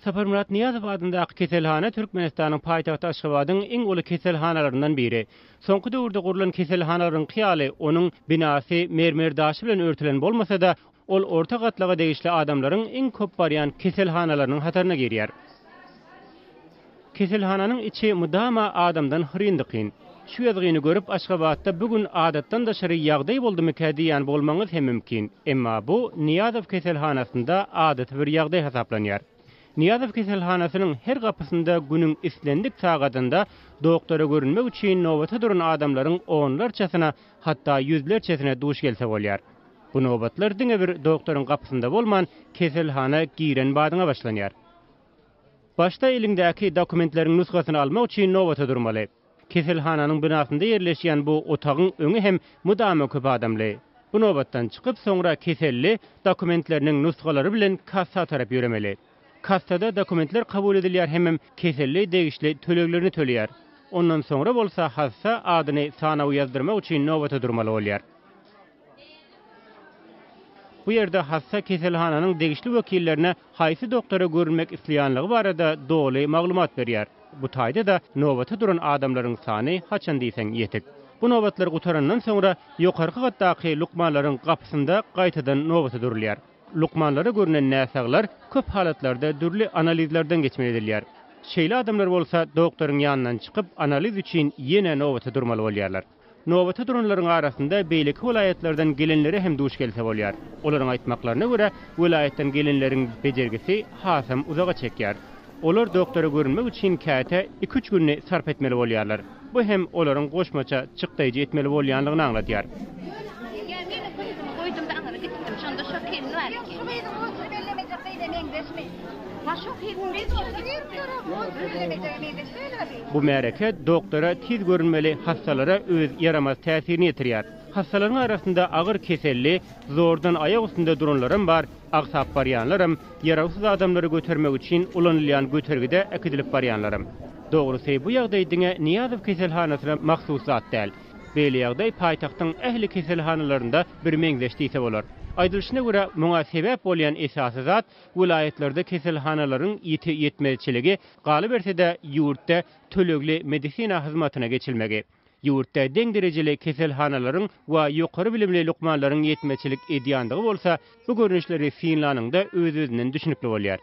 Saparmurat Niyazov adındaky keselhana Türkmenistanyň paýtagty Aşgabatyň iň uly keselhanalaryndan biri. Soňky döwürde gurulan keselhanalaryň hyýaly onuň binasy mermer daşy bilen örtülen bolmasa-da, ol orta gatlaga degişli adamlaryň iň köp barýan keselhanalarynyň hataryna girýär. Keselhananyň içi mudama adamdan hyryndyqyn. Şu ýazgyny görüp Aşgabatda bugün adatdan daşary ýagdaý boldymy diýen bolmaňyz hem mümkin. Emma bu Niyazov keselhanasynda adaty bir ýagdaý hesaplanýar. Niyazov keselhanasynyň her gapysynda günüň islendik sagatynda doktora görünmek üçin nowbata duran adamlaryň onlarçasyna, hatda yüzlerçesine duş gelse bolýar. Bu nowbatlar diňe bir doktoryň gapysynda bolman keselhana giren badyňa başlanýar. Başta elindäki dokumentleriň nusgasyny almak üçin nowbata durmaly. Keselhananyň binasynda ýerleşýän bu otagyň öňü hem mudama köp adamly. Bu nowbatdan çykyp soňra keselli dokumentleriň nusgalary bilen kassa tarap ýöremeli. Kassada dokumentler kabul edilýär hem keselli degişli töleglerini töleýär. Ondan soňra bolsa hassa adyny sanawy ýazdyrmak üçin nowbata durmaly bolýar. Bu ýerde hassa keselhananyň degişli wekillerine haýsy doktora görünmek isleýänligi barada doly maglumat berýär. Bu taýda da nowbata duran adamlaryň sany haçan diýsen ýetik. Bu nowbatlar gutarandan soňra ýokarky gatdaky lukmanlaryň gapysynda gaýtadan nowbata durulýar. Lukmanlara görünen näsaglar köp halatlarda dürli analizlerden geçmeli edilýär. Şeýle adamlar bolsa doktoryň ýanyndan çykyp analiz üçin ýene nowbata durmaly bolýarlar. Nowbata duranlaryň arasynda beýleki vilayetlerden gelenleri hem duş gelse bolýar. Olaryň aýtmaklaryna görä, vilayetden gelenleriň bejergisi hasam uzaga çekýär. Olar doktora görünmek üçin käte 2-3 günni sarp etmeli bolýarlar. Bu hem olaryň goşmaça çykdaýjy etmeli bolýanlygyny aňlatýar. Bu mereke doktora tiz görünmeli hastalara öz yaramaz täsirini ýetirýär. Hastaların arasında ağır keselli, zordan ayak üstünde duranlarım var, aksap baryanlarım, yarasız adamları götürmek için ulanılayan götürgüde ekidilip baryanlarım. Doğrusu bu ýagdaý diňe Niyazov keselhanasyna mahsus zat däl. Beýle ýagdaý paýtagtyň ähli keselhanalarynda bir meňzeş diýse bolar. Aýdylyşyna görä, muňa sebäp bolýan esasy zat vilayetlerde keselhanalaryň ýetmezçiligi, galy berse-de ýurtda tölegli medisina hyzmatyna geçilmegi. Ýurtda deň derejeli keselhanalaryň we ýokary bilimli lukmanlaryň ýetmezçilik edýänligi bolsa, bu görnüşleri Finlandiyada öz-özünden düşünükli bolýar.